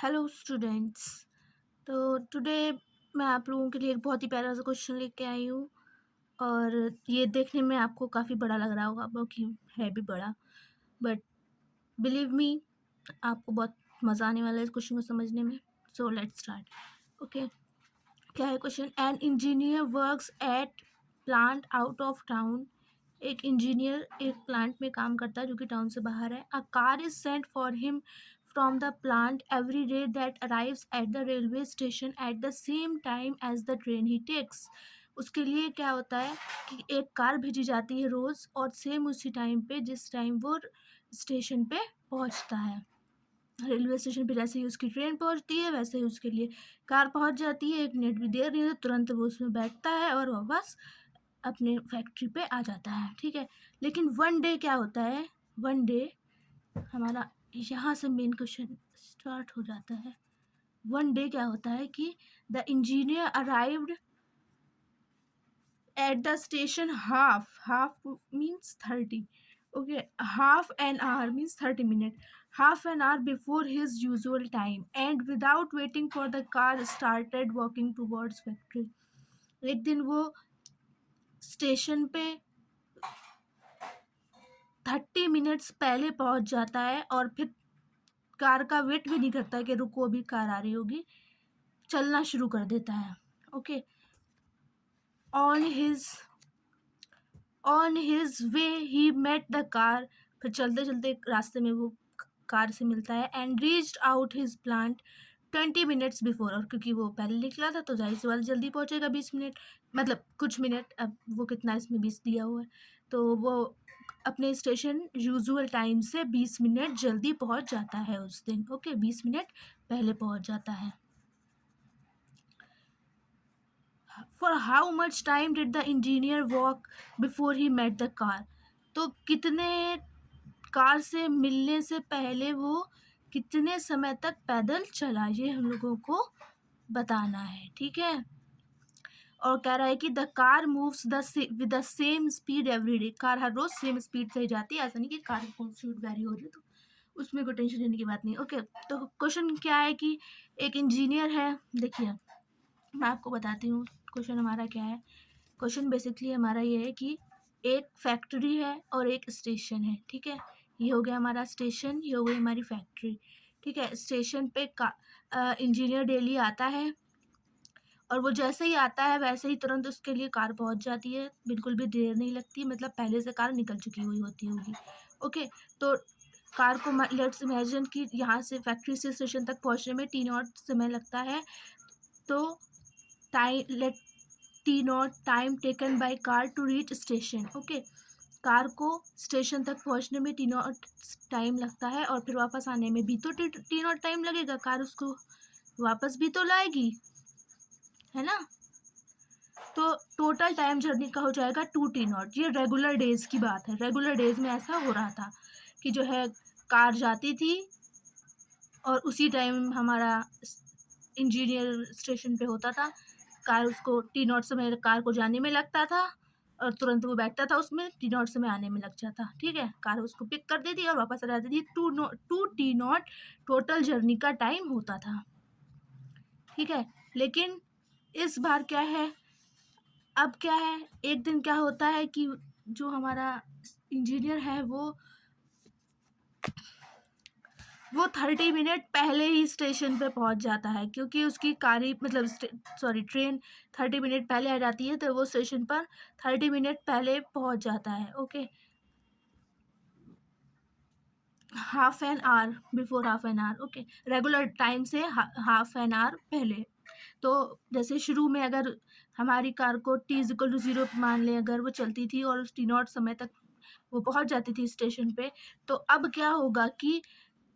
Hello students. तो today मैं आप लोगों के लिए एक बहुत ही प्यारा सा क्वेश्चन लेके आई हूँ। और ये देखने में आपको काफ़ी बड़ा लग रहा होगा, क्योंकि है भी बड़ा, बट बिलीव मी आपको बहुत मज़ा आने वाला है इस क्वेश्चन को समझने में। So let's start. ओके, क्या है question? An engineer works at plant out of town. एक इंजीनियर एक प्लांट में काम करता है जो कि टाउन से बाहर है। A car is sent for him from the plant every day that arrives at the railway station at the same time as the train he takes. उसके लिए क्या होता है कि एक कार भेजी जाती है रोज़, और सेम उसी टाइम पे जिस टाइम वो स्टेशन पे पहुंचता है। रेलवे स्टेशन पे जैसे ही उसकी ट्रेन पहुंचती है वैसे ही उसके लिए कार पहुंच जाती है। 1 मिनट भी देर नहीं होती, तुरंत वो उसमें बैठता है और वापस अपने फैक्ट्री पे आ जाता है। ठीक है, लेकिन वन डे क्या होता है? वन डे हमारा यहाँ से मेन क्वेश्चन स्टार्ट हो जाता है। वन डे क्या होता है कि the engineer arrived at the station half means 30। okay, half an hour means 30 minutes, half an hour before his usual time, and without waiting for the car started walking towards factory. एक दिन वो station पे 30 minutes पहले पहुंच जाता है और फिर कार का वेट भी नहीं करता है कि रुको अभी कार आ रही होगी, चलना शुरू कर देता है। Okay, on his on his way he met the car. फिर चलते चलते रास्ते में वो कार से मिलता है। And reached out his plant 20 minutes before. और क्योंकि वो पहले निकला था तो जाहिर सी बात जल्दी पहुंचेगा। 20 मिनट मतलब कुछ मिनट, अब वो कितना इसमें 20 दिया हुआ है, तो वो अपने स्टेशन यूजुअल टाइम से 20 मिनट जल्दी पहुंच जाता है उस दिन। ओके, 20 मिनट पहले पहुंच जाता है। For how much time did the engineer walk before he met the car. तो कितने कार से मिलने से पहले वो कितने समय तक पैदल चला, ये हम लोगों को बताना है। ठीक है, और कह रहा है कि the car moves with the same speed every day. Car हर रोज सेम स्पीड से ही जाती है, ऐसा नहीं कि कार की स्पीड वेरी हो रही है, तो उसमें कोई टेंशन लेने की बात नहीं। ओके, तो क्वेश्चन क्या है कि एक इंजीनियर है। देखिए मैं आपको बताती हूँ क्वेश्चन हमारा क्या है। क्वेश्चन बेसिकली हमारा ये है कि एक फैक्ट्री है और एक स्टेशन है। ठीक है, ये हो गया हमारा स्टेशन, ये हो गई हमारी फैक्ट्री। ठीक है, स्टेशन पे इंजीनियर डेली आता है, और वो जैसे ही आता है वैसे ही तुरंत उसके लिए कार पहुंच जाती है, बिल्कुल भी देर नहीं लगती, मतलब पहले से कार निकल चुकी हुई होती होगी। ओके, तो कार को लेट्स इमेजिन कि यहाँ से फैक्ट्री से स्टेशन तक पहुँचने में T0 समय लगता है। तो time let T0 time taken by car to reach station. Okay, car को स्टेशन तक पहुंचने में T0 टाइम लगता है, और फिर वापस आने में भी तो T0 टाइम लगेगा। कार उसको वापस भी तो लाएगी, है ना? तो टोटल टाइम जर्नी का हो जाएगा 2 T0। ये रेगुलर डेज की बात है। रेगुलर डेज में ऐसा हो रहा था कि जो है कार जाती थी और उसी टाइम हमारा इंजीनियर स्टेशन पे होता था। कार उसको T0 समय कार को जाने में लगता था, और तुरंत वो बैठता था उसमें, T0 समय आने में लग जाता। ठीक है, कार उसको पिक कर देती और वापस आ जाती थी। 2 T0 टोटल जर्नी का टाइम होता था। ठीक है, लेकिन इस बार क्या है, अब क्या है, एक दिन क्या होता है कि जो हमारा इंजीनियर है वो 30 मिनट पहले ही स्टेशन पे पहुंच जाता है, क्योंकि उसकी कारी मतलब ट्रेन 30 मिनट पहले आ जाती है, तो वो स्टेशन पर 30 मिनट पहले पहुंच जाता है। Okay, half an hour before half an hour. Okay, regular time से हाफ एन आवर पहले। तो जैसे शुरू में अगर हमारी कार को T=0 मान लें, अगर वो चलती थी और उस T0 समय तक वो पहुंच जाती थी स्टेशन पे, तो अब क्या होगा कि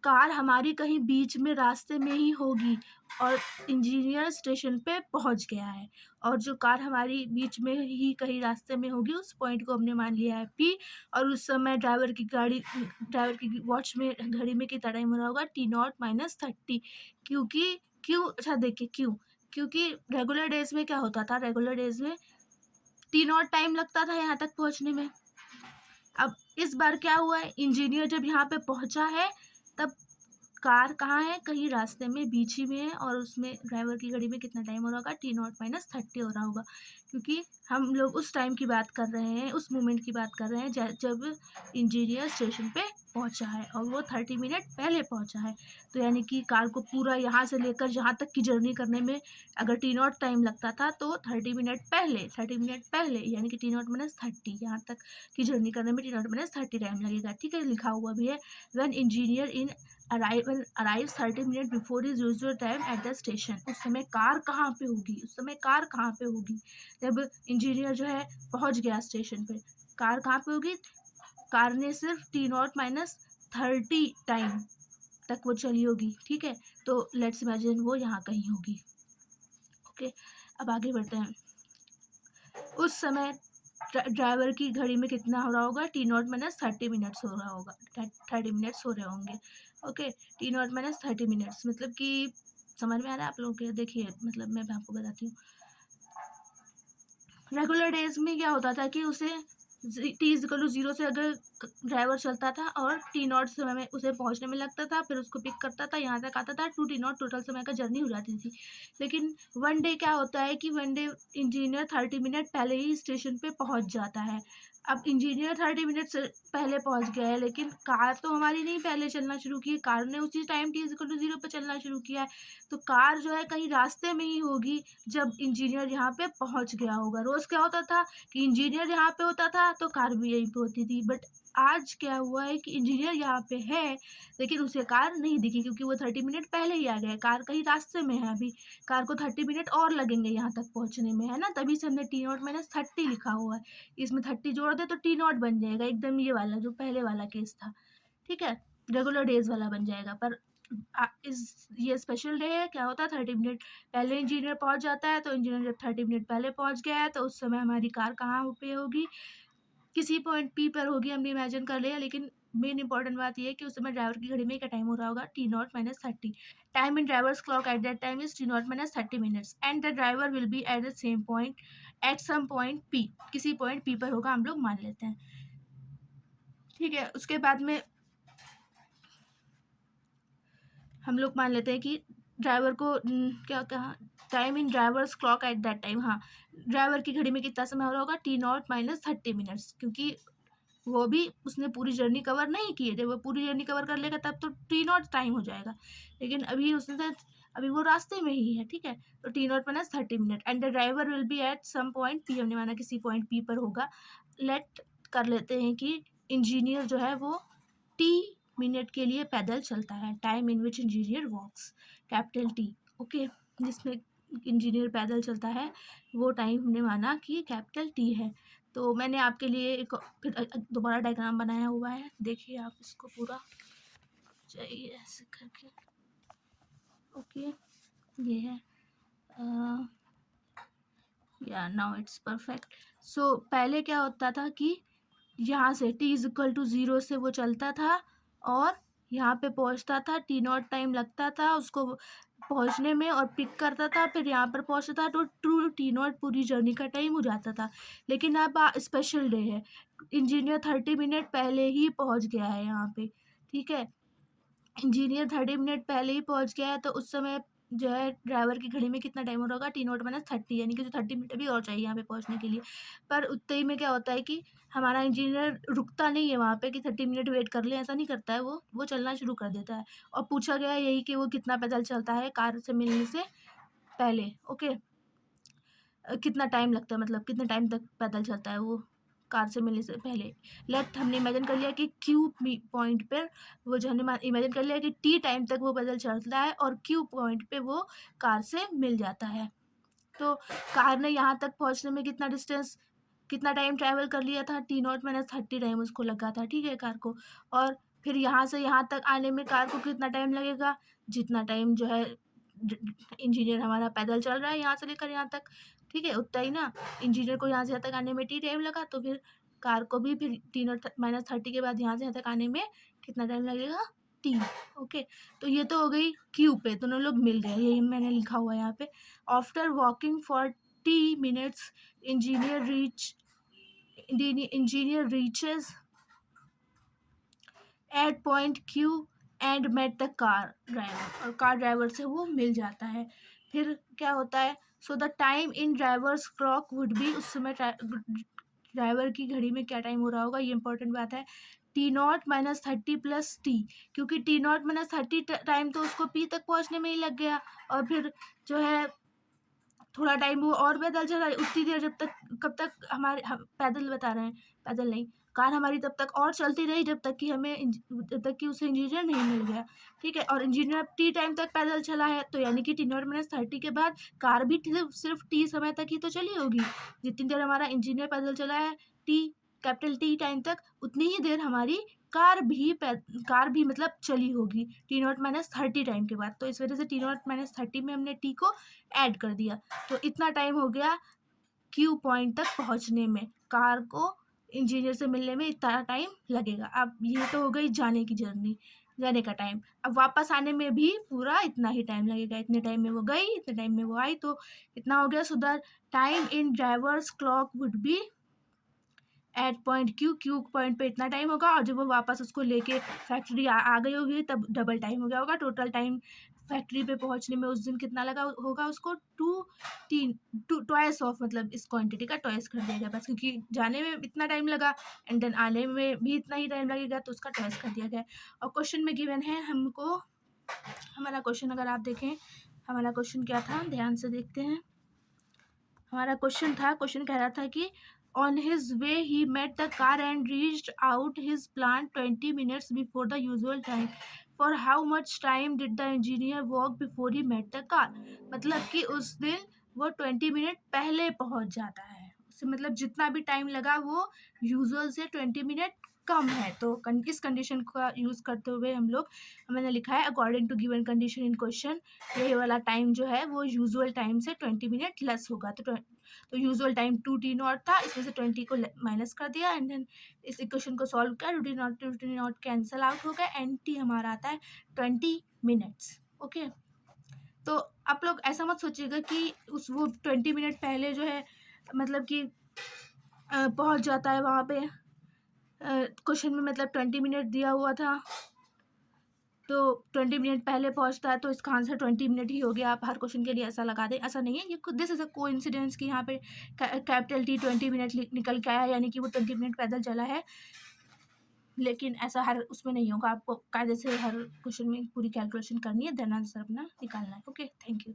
कार हमारी कहीं बीच में रास्ते में ही होगी और इंजीनियर स्टेशन पे पहुंच गया है। और जो कार हमारी बीच में ही कहीं रास्ते में होगी, उस पॉइंट को हमने मान लिया है P, और उस समय ड्राइवर की वॉच में, घड़ी में कितना टाइम हो रहा होगा? T0 - 30। क्यों अच्छा देखिए क्योंकि रेगुलर डेज में क्या होता था, रेगुलर डेज में T0 टाइम लगता था यहाँ तक पहुँचने में। अब इस बार क्या हुआ है, इंजीनियर जब यहाँ पे पहुँचा है तब कार कहाँ है, कहीं रास्ते में बीच ही में है, और उसमें ड्राइवर की घड़ी में कितना टाइम हो रहा होगा, T0 - 30 हो रहा होगा, क्योंकि हम लोग उस टाइम की बात कर रहे हैं, उस मोमेंट की बात कर रहे हैं जब इंजीनियर स्टेशन पे पहुंचा है, और वो 30 मिनट पहले पहुंचा है। तो यानी कि कार को पूरा यहाँ से लेकर यहाँ तक की जर्नी करने में अगर T0 टाइम लगता था, तो 30 मिनट पहले यानी कि T0 - 30 यहाँ तक की जर्नी करने में T0 - 30 टाइम लगेगा। ठीक है, लिखा हुआ भी है, when engineer in arrive 30 minute before his usual time at the station. उस समय कार कहाँ पे होगी, जब इंजीनियर जो है पहुंच गया स्टेशन पे। कार कहाँ पे होगी, कार ने सिर्फ T0 - 30 टाइम तक वो चली होगी। ठीक है, तो लेट्स इमेजिन वो यहाँ कहीं होगी। ओके, अब आगे बढ़ते हैं। उस समय ड्राइवर की घड़ी में कितना हो रहा होगा, T0 - 30 मिनट्स हो रहा होगा, 30 मिनट्स हो रहे होंगे। ओके, T0 - 30 मिनट्स मतलब कि समझ में आ रहा है आप लोगों के? देखिए, मतलब मैं आपको बताती हूँ। रेगुलर डेज में क्या होता था कि उसे T=0 से अगर ड्राइवर चलता था और T0 समय में उसे पहुंचने में लगता था, फिर उसको पिक करता था, यहाँ तक आता था, 2 T0 टोटल समय का जर्नी हो जाती थी। लेकिन वन डे क्या होता है कि वन डे इंजीनियर 30 मिनट पहले ही स्टेशन पे पहुंच जाता है। अब इंजीनियर 30 मिनट से पहले पहुंच गया है, लेकिन कार तो हमारी नहीं पहले चलना शुरू की है, कार ने उसी टाइम T=0 पे चलना शुरू किया है। तो कार जो है कहीं रास्ते में ही होगी जब इंजीनियर यहाँ पे पहुंच गया होगा। रोज़ क्या होता था कि इंजीनियर यहाँ पे होता था तो कार भी यहीं पे होती थी, बट आज क्या हुआ है कि इंजीनियर यहाँ पे है, लेकिन उसे कार नहीं दिखी, क्योंकि वो 30 मिनट पहले ही आ गया है। कार कहीं रास्ते में है, अभी कार को 30 मिनट और लगेंगे यहाँ तक पहुँचने में, है ना? तभी से हमने T0 - 30 लिखा हुआ है। इसमें 30 जोड़ दे तो T0 बन जाएगा, एकदम ये वाला जो पहले वाला केस था। ठीक है, रेगुलर डेज वाला बन जाएगा। पर ये स्पेशल डे है, क्या होता है 30 मिनट पहले इंजीनियर पहुंच जाता है। तो इंजीनियर जब 30 मिनट पहले पहुंच गया है, तो उस समय हमारी कार कहाँ पे होगी, किसी पॉइंट पी पर होगी, हमने इमेजिन कर लिया। लेकिन मेन इंपॉर्टेंट बात ये है कि उस समय ड्राइवर की घड़ी में क्या टाइम हो रहा होगा, T0 - 30 time in driver's clock at that time is T0 - 30 minutes and the driver will be at the same point at some point P. किसी पॉइंट पी पर होगा, हम लोग मान लेते हैं। ठीक है, उसके बाद में हम लोग मान लेते हैं कि ड्राइवर को क्या कहा, time in driver's clock at that time. हाँ, ड्राइवर की घड़ी में कितना समय हो रहा होगा, T0 - 30 मिनट्स, क्योंकि वो भी उसने पूरी जर्नी कवर नहीं की है। जब वो पूरी जर्नी कवर कर लेगा तब तो T0 टाइम हो जाएगा, लेकिन अभी वो रास्ते में ही है। ठीक है, तो T0 - 30 minute and the driver will be at some point P, हमने माना किसी पॉइंट पी पर होगा। लेट कर लेते हैं कि इंजीनियर जो है वो T मिनट के लिए पैदल चलता है, time in which engineer walks, capital T। Okay, जिसमें इंजीनियर पैदल चलता है वो टाइम हमने माना कि कैपिटल T है। तो मैंने आपके लिए एक फिर दोबारा डायग्राम बनाया हुआ है, देखिए आप इसको पूरा, चाहिए ऐसे करके। ओके, ये है या नाउ इट्स परफेक्ट। सो पहले क्या होता था कि यहाँ से T=0 से वो चलता था और यहाँ पे पहुँचता था, T0 टाइम लगता था उसको पहुँचने में और पिक करता था, फिर यहाँ पर पहुँचता था तो ट्रू T0 पूरी जर्नी का टाइम हो जाता था। लेकिन अब स्पेशल डे है, इंजीनियर 30 मिनट पहले ही पहुँच गया है यहाँ पे। ठीक है, इंजीनियर 30 मिनट पहले ही पहुँच गया है, तो उस समय जो है ड्राइवर की घड़ी में कितना टाइम हो रहा होगा, T0 - 30, यानी कि जो 30 मिनट भी और चाहिए यहाँ पे पहुँचने के लिए। पर उतने ही में क्या होता है कि हमारा इंजीनियर रुकता नहीं है वहाँ पे कि 30 मिनट वेट कर ले, ऐसा नहीं करता है वो चलना शुरू कर देता है। और पूछा गया है यही कि वो कितना पैदल चलता है कार से मिलने से पहले। ओके, कितना टाइम लगता है, मतलब कितने टाइम तक पैदल चलता है वो कार से मिलने से पहले। हमने इमेजिन कर लिया कि क्यू पॉइंट पर वो जो हमने इमेजिन कर लिया कि T टाइम तक वो पैदल चलता है और क्यू पॉइंट पे वो कार से मिल जाता है। तो कार ने यहाँ तक पहुँचने में कितना टाइम ट्रैवल कर लिया था, T0 - 30 टाइम उसको लगा था। ठीक है, कार को। और फिर यहाँ से यहाँ तक आने में कार को कितना टाइम लगेगा, जितना टाइम जो है इंजीनियर हमारा पैदल चल रहा है यहाँ से लेकर यहाँ तक। ठीक है, उतना ही ना, इंजीनियर को यहाँ से यहाँ तक आने में T टाइम लगा, तो फिर कार को भी फिर T0 - 30 के बाद यहाँ से यहाँ तक आने में कितना टाइम लगेगा, T। ओके, तो ये तो हो गई क्यू पे, दोनों लोग मिल गए, यही मैंने लिखा हुआ है यहाँ पे। After walking for T minutes engineer reaches at point Q and met the car driver, और कार ड्राइवर से वो मिल जाता है। फिर क्या होता है, so the time in driver's clock would be, उस समय ड्राइवर की घड़ी में क्या टाइम हो रहा होगा, ये इंपॉर्टेंट बात है। T0 - 30 + T, क्योंकि T0 - 30 टाइम तो उसको P तक पहुंचने में ही लग गया, और फिर जो है थोड़ा टाइम वो और पैदल चला, उतनी देर जब तक, कब तक हमारे, हम पैदल बता रहे हैं, पैदल नहीं, कार हमारी तब तक और चलती रही जब तक कि जब तक कि उसे इंजीनियर नहीं मिल गया, ठीक है। और इंजीनियर T टाइम तक पैदल चला है, तो यानी कि T0 - 30 के बाद कार भी सिर्फ T समय तक ही तो चली होगी। जितनी देर हमारा इंजीनियर पैदल चला है कैपिटल T टाइम तक, उतनी ही देर हमारी कार भी मतलब चली होगी T0 - 30 टाइम के बाद। तो इस वजह से T0 - 30 में हमने T को ऐड कर दिया, तो इतना टाइम हो गया क्यू पॉइंट तक पहुंचने में। कार को इंजीनियर से मिलने में इतना टाइम लगेगा। अब ये तो हो गई जाने की जर्नी, जाने का टाइम। अब वापस आने में भी पूरा इतना ही टाइम लगेगा, इतने टाइम में वो गई, इतने टाइम में वो आई, तो इतना हो गया। So the time in driver's clock would be at point Q point पे इतना टाइम होगा, और जब वो वापस उसको लेके फैक्ट्री आ गई होगी तब डबल टाइम हो गया होगा। टोटल टाइम फैक्ट्री पे पहुंचने में उस दिन कितना लगा होगा उसको, ट्वाइस ऑफ, मतलब इस क्वांटिटी का ट्वाइस कर दिया गया बस, क्योंकि जाने में इतना टाइम लगा एंड देन आने में भी इतना ही टाइम लगेगा, तो उसका ट्वाइस कर दिया गया। और क्वेश्चन में गिवन है हमको, हमारा क्वेश्चन अगर आप देखें, हमारा क्वेश्चन क्या था, ध्यान से देखते हैं। हमारा क्वेश्चन कह रहा था कि on his way he met the car and reached out his plan 20 minutes before the usual time. For how much time did the engineer walk before he met the car. मतलब कि उस दिन वो 20 minute पहले पहुंच जाता है, उससे मतलब जितना भी टाइम लगा वो यूजुअल से 20 मिनट कम है। तो इस कंडीशन का यूज़ करते हुए हम लोग, मैंने लिखा है according to given condition in question, ये वाला टाइम जो है वो यूजुअल टाइम से 20 मिनट लेस होगा। तो यूजुअल टाइम 2T0 था, इसमें से 20 को माइनस कर दिया एंड देन इस इक्वेशन को सॉल्व किया, 2T0 कैंसिल आउट हो गया एंड T हमारा आता है 20 मिनट्स। ओके, तो आप लोग ऐसा मत सोचिएगा कि वो 20 मिनट पहले जो है मतलब कि पहुंच जाता है वहाँ पे। क्वेश्चन में मतलब 20 मिनट दिया हुआ था, तो 20 मिनट पहले पहुंचता है, तो इसका आंसर 20 मिनट ही हो गया। आप हर क्वेश्चन के लिए ऐसा लगा दें, ऐसा नहीं है। ये दिस इज अ कोइंसिडेंस कि यहाँ पे कैपिटल T 20 मिनट निकल के आया, यानी कि वो 20 मिनट पैदल चला है। लेकिन ऐसा हर उसमें नहीं होगा, आपको कायदे से हर क्वेश्चन में पूरी कैलकुलेशन करनी है, देन आंसर अपना निकालना है। Okay, thank you.